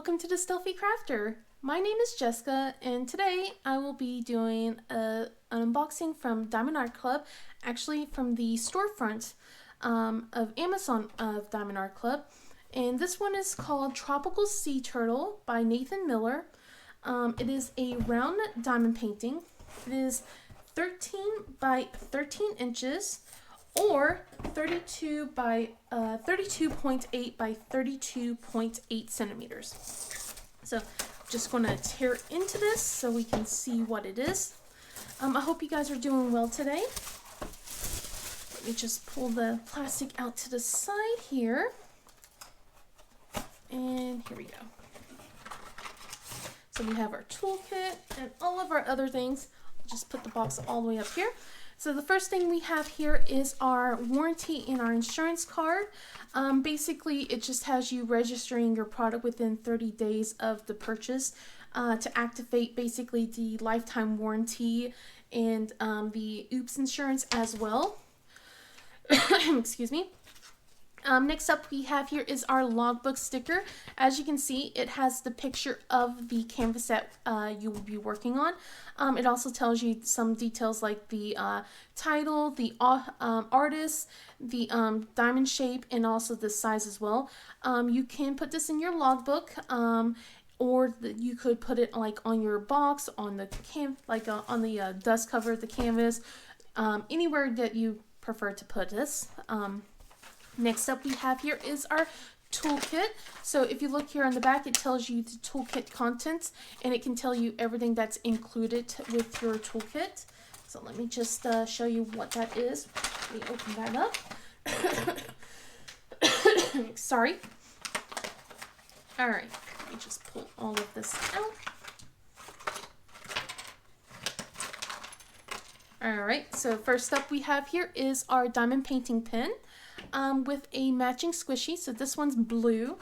welcome to the Stealthy Crafter. My name is Jessica, and today I will be doing an unboxing from Diamond Art Club, actually from the storefront of Amazon of Diamond Art Club. And this one is called Tropical Sea Turtle by Nathan Miller. It is a round diamond painting. It is 13 by 13 inches or 32 by 32.8 by 32.8 centimeters. So just going to tear into this so we can see what it is. I hope you guys are doing well today. Let me just pull the plastic out to the side here. And here we go. So we have our toolkit and all of our other things. I'll just put the box all the way up here. So the first thing we have here is our warranty and our insurance card. Basically, it just has you registering your product within 30 days of the purchase to activate basically the lifetime warranty and the OOPS insurance as well. Excuse me. Next up we have here is our logbook sticker. As you can see, it has the picture of the canvas that you will be working on. It also tells you some details like the title, the artist, the diamond shape, and also the size as well. You can put this in your logbook, or you could put it like on your box, on the on the dust cover of the canvas, anywhere that you prefer to put this. Next up we have here is our toolkit. So if you look here on the back, it tells you the toolkit contents, and it can tell you everything that's included with your toolkit. So let me just show you what that is. Let me open that up. Sorry. Alright, let me just pull all of this out. Alright, so first up we have here is our diamond painting pen. With a matching squishy, so this one's blue.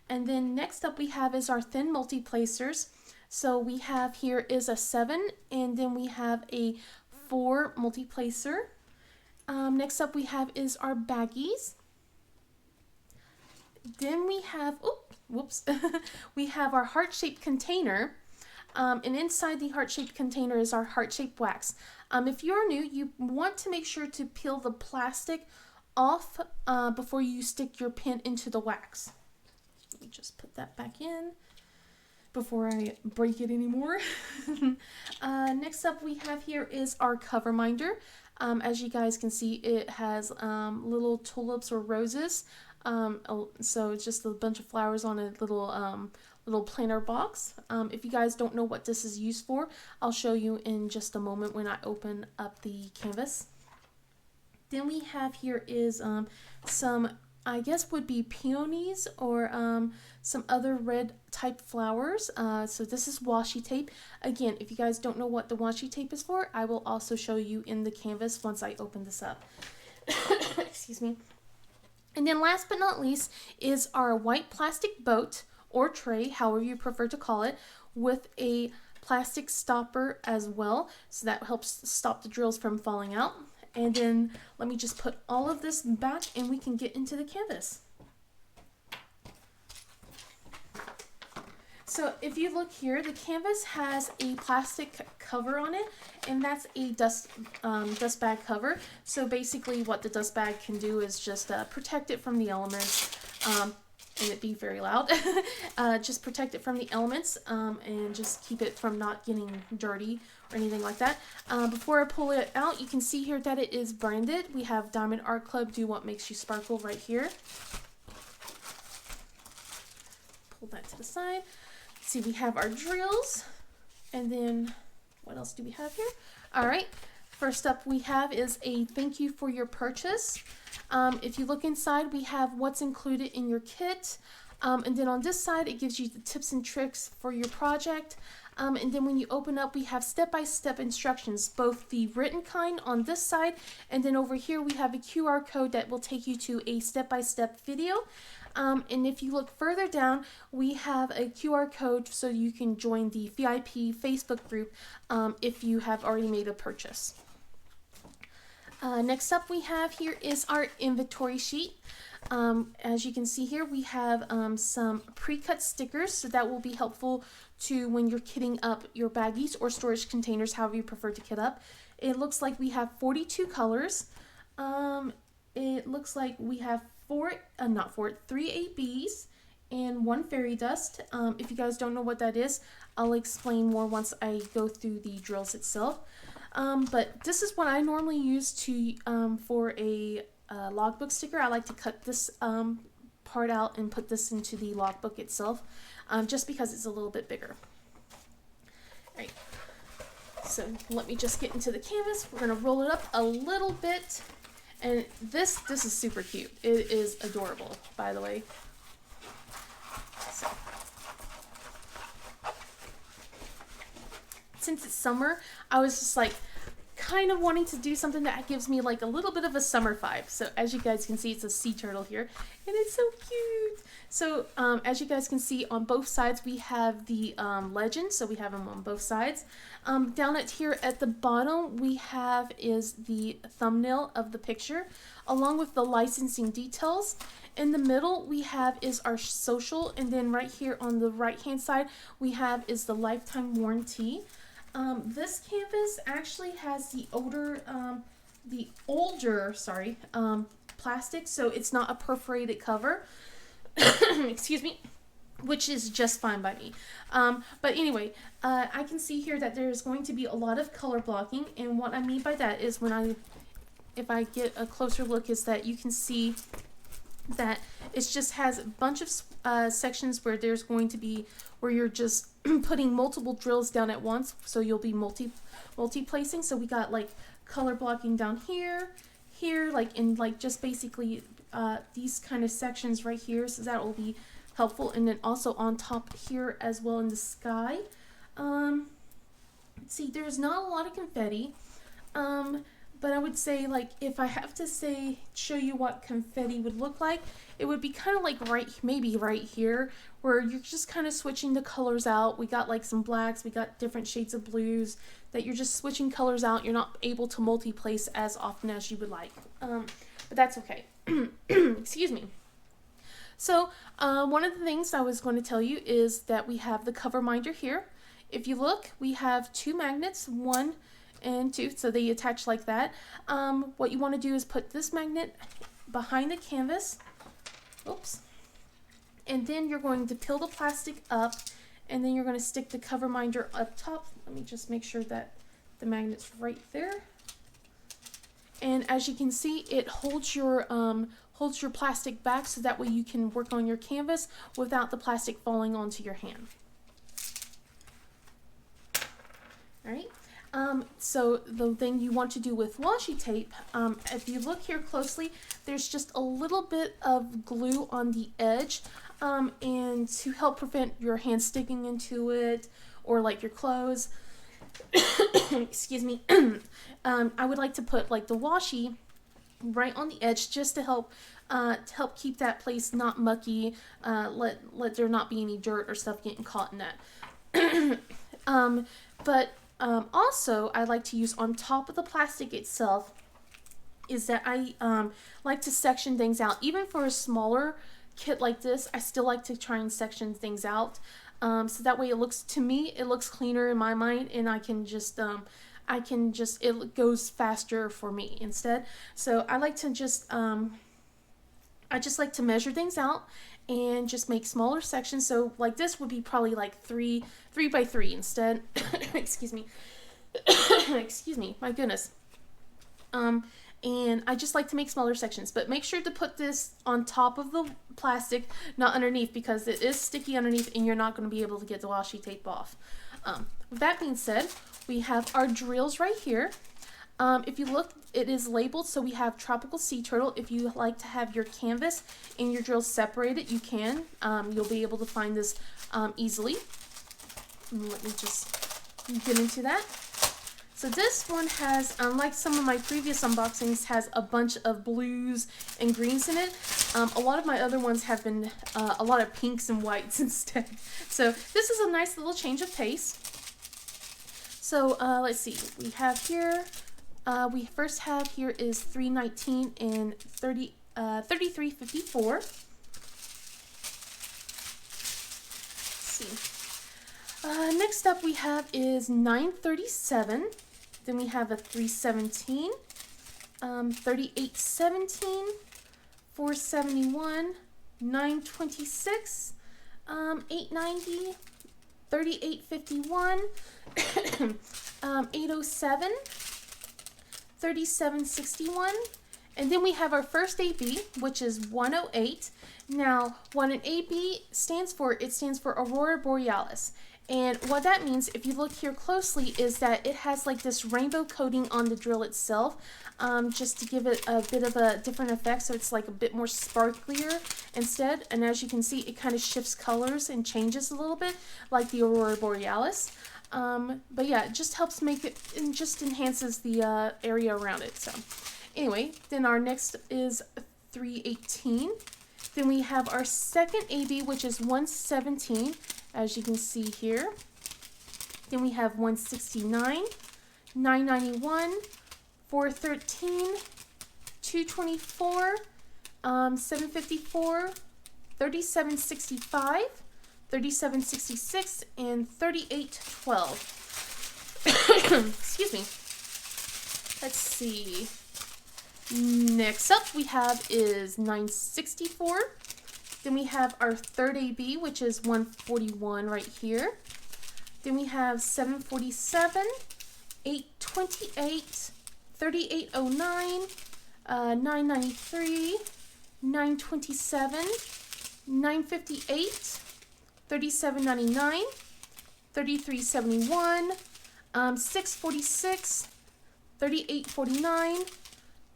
And then next up we have is our thin multi-placers. So we have here is a 7, and then we have a 4 multi-placer. Next up we have is our baggies. Then we have, we have our heart-shaped container. And inside the heart-shaped container is our heart-shaped wax. If you're new, you want to make sure to peel the plastic off before you stick your pen into the wax. Let me just put that back in before I break it anymore. Next up we have here is our cover minder. As you guys can see, it has little tulips or roses. So it's just a bunch of flowers on a little planner box. If you guys don't know what this is used for, I'll show you in just a moment when I open up the canvas. Then we have here is some, I guess would be peonies or some other red type flowers. So this is washi tape. Again, if you guys don't know what the washi tape is for, I will also show you in the canvas once I open this up. Excuse me. And then last but not least is our white plastic boat or tray, however you prefer to call it, with a plastic stopper as well. So that helps stop the drills from falling out. And then let me just put all of this back and we can get into the canvas. So if you look here, the canvas has a plastic cover on it, and that's a dust bag cover. So basically what the dust bag can do is just protect it from the elements, and it'd be very loud. Just protect it from the elements and just keep it from not getting dirty or anything like that. Before I pull it out, you can see here that it is branded. We have Diamond Art Club, do what makes you sparkle right here. Pull that to the side. See, we have our drills, and then what else do we have here? All right, first up we have is a thank you for your purchase. If you look inside, we have what's included in your kit, and then on this side it gives you the tips and tricks for your project. And then when you open up, we have step-by-step instructions, both the written kind on this side, and then over here we have a QR code that will take you to a step-by-step video. And if you look further down, we have a QR code so you can join the VIP Facebook group if you have already made a purchase. Next up we have here is our inventory sheet. As you can see here, we have some pre-cut stickers, so that will be helpful to when you're kitting up your baggies or storage containers, however you prefer to kit up. It looks like we have 42 colors. It looks like we have three ABs and 1 fairy dust. If you guys don't know what that is, I'll explain more once I go through the drills itself. But this is what I normally use to for a logbook sticker. I like to cut this part out and put this into the logbook itself, just because it's a little bit bigger. Alright, so let me just get into the canvas. We're going to roll it up a little bit, and this is super cute. It is adorable, by the way. So, since it's summer, I was just like kind of wanting to do something that gives me like a little bit of a summer vibe. So as you guys can see, it's a sea turtle here, and it's so cute. So as you guys can see, on both sides we have the legend, so we have them on both sides. Down at here at the bottom we have is the thumbnail of the picture, along with the licensing details. In the middle we have is our social, and then right here on the right hand side we have is the lifetime warranty. This canvas actually has the older plastic, so it's not a perforated cover. Excuse me, which is just fine by me. But anyway, I can see here that there's going to be a lot of color blocking, and what I mean by that is if I get a closer look, is that you can see that it just has a bunch of sections where there's going to be where you're just putting multiple drills down at once, so you'll be multi-placing. So we got like color blocking down here, like in like just basically these kind of sections right here, so that will be helpful. And then also on top here as well in the sky. See, there's not a lot of confetti, but I would say, like, if I have to show you what confetti would look like, it would be kind of like maybe right here, where you're just kind of switching the colors out. We got like some blacks, we got different shades of blues, that you're just switching colors out. You're not able to multi-place as often as you would like, but that's okay. Excuse me. So one of the things I was going to tell you is that we have the cover minder here. If you look, we have 2 magnets, 1 and 2, so they attach like that. What you want to do is put this magnet behind the canvas, oops, and then you're going to peel the plastic up, and then you're going to stick the cover minder up top. Let me just make sure that the magnet's right there. And as you can see, it holds your plastic back, so that way you can work on your canvas without the plastic falling onto your hand. All right. So the thing you want to do with washi tape, if you look here closely, there's just a little bit of glue on the edge, and to help prevent your hand sticking into it, or like your clothes. Excuse me. I would like to put like the washi right on the edge, just to help keep that place not mucky, let there not be any dirt or stuff getting caught in that. Also, I like to use on top of the plastic itself is that I like to section things out. Even for a smaller kit like this, I still like to try and section things out, so that way it looks cleaner in my mind, and I can just it goes faster for me instead. So I like to just I just like to measure things out and just make smaller sections. So like this would be probably like 3 by 3 instead. Excuse me. Excuse me, my goodness. And I just like to make smaller sections, but make sure to put this on top of the plastic, not underneath, because it is sticky underneath and you're not going to be able to get the washi tape off. With that being said, we have our drills right here. If you look, it is labeled, so we have tropical sea turtle. If you like to have your canvas and your drills separated, you can. You'll be able to find this easily. Let me just get into that. So this one has, unlike some of my previous unboxings, has a bunch of blues and greens in it. A lot of my other ones have been a lot of pinks and whites instead. So this is a nice little change of pace. So let's see, we have here We first have here is 319 and 3354. See. Next up we have is 937. Then we have a 317, 3817, 471, 926, 890, 3851, 807, 3761, and then we have our first AB, which is 108. Now, what an AB stands for, it stands for Aurora Borealis. And what that means, if you look here closely, is that it has like this rainbow coating on the drill itself, just to give it a bit of a different effect, so it's like a bit more sparklier instead. And as you can see, it kind of shifts colors and changes a little bit, like the Aurora Borealis. But yeah, it just helps make it, and just enhances the area around it. So anyway, then our next is 318. Then we have our second AB, which is 117, as you can see here. Then we have 169, 991, 413, 224, 754, 3765, 3766, and 3812. Excuse me. Let's see. Next up we have is 964. Then we have our third AB, which is 141 right here. Then we have 747, 828, 3809, 993, 927, 958, 3799, 3371, 646, 3849,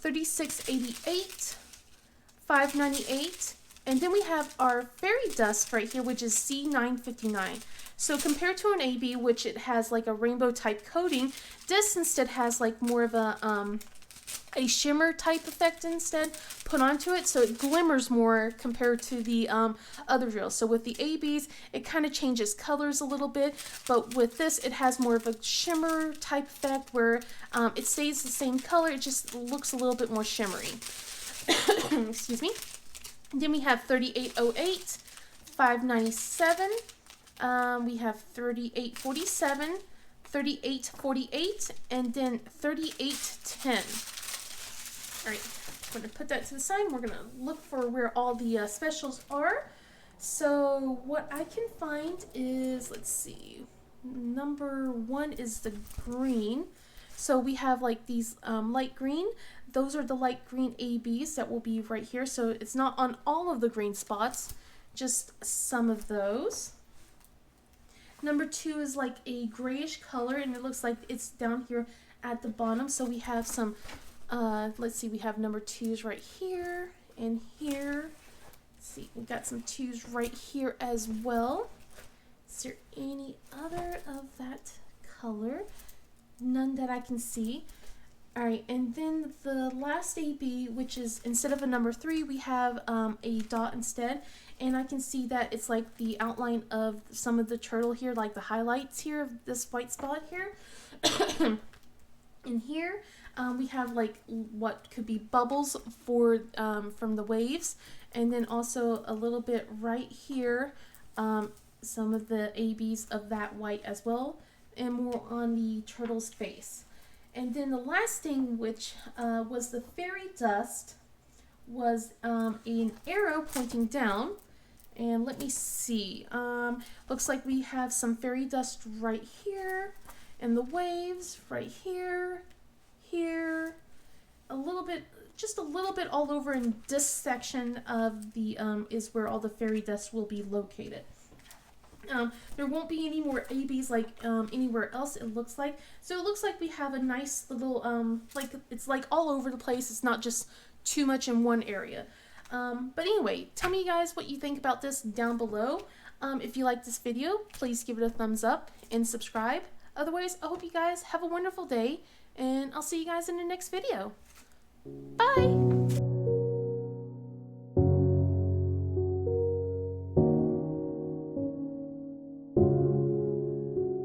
3688, 598, and then we have our fairy dust right here, which is C959. So compared to an AB, which it has like a rainbow type coating, this instead has like more of a shimmer type effect instead put onto it, so it glimmers more compared to the other drills. So with the ABs, it kind of changes colors a little bit, but with this, it has more of a shimmer type effect where it stays the same color, it just looks a little bit more shimmery. Excuse me. Then we have 3808, 597, we have 3847, 3848, and then 3810. All right, I'm going to put that to the side. We're going to look for where all the specials are. So what I can find is, let's see, number 1 is the green. So we have like these light green. Those are the light green ABs that will be right here. So it's not on all of the green spots, just some of those. Number 2 is like a grayish color, and it looks like it's down here at the bottom. So we have some, let's see, we have number 2s right here and here. Let's see, we got some 2s right here as well. Is there any other of that color? None that I can see. All right, and then the last AB, which is instead of a number 3, we have a dot instead, and I can see that it's like the outline of some of the turtle here, like the highlights here of this white spot here. In here, we have like what could be bubbles for from the waves, and then also a little bit right here, some of the ABs of that white as well, and more on the turtle's face. And then the last thing, which was the fairy dust, was an arrow pointing down. And let me see. Looks like we have some fairy dust right here, and the waves right here, here, a little bit, just a little bit all over in this section of the is where all the fairy dust will be located. There won't be any more ABs like anywhere else, it looks like. So it looks like we have a nice little, like it's like all over the place. It's not just too much in one area. But anyway, tell me guys what you think about this down below. If you like this video, please give it a thumbs up and subscribe. Otherwise, I hope you guys have a wonderful day, and I'll see you guys in the next video. Bye!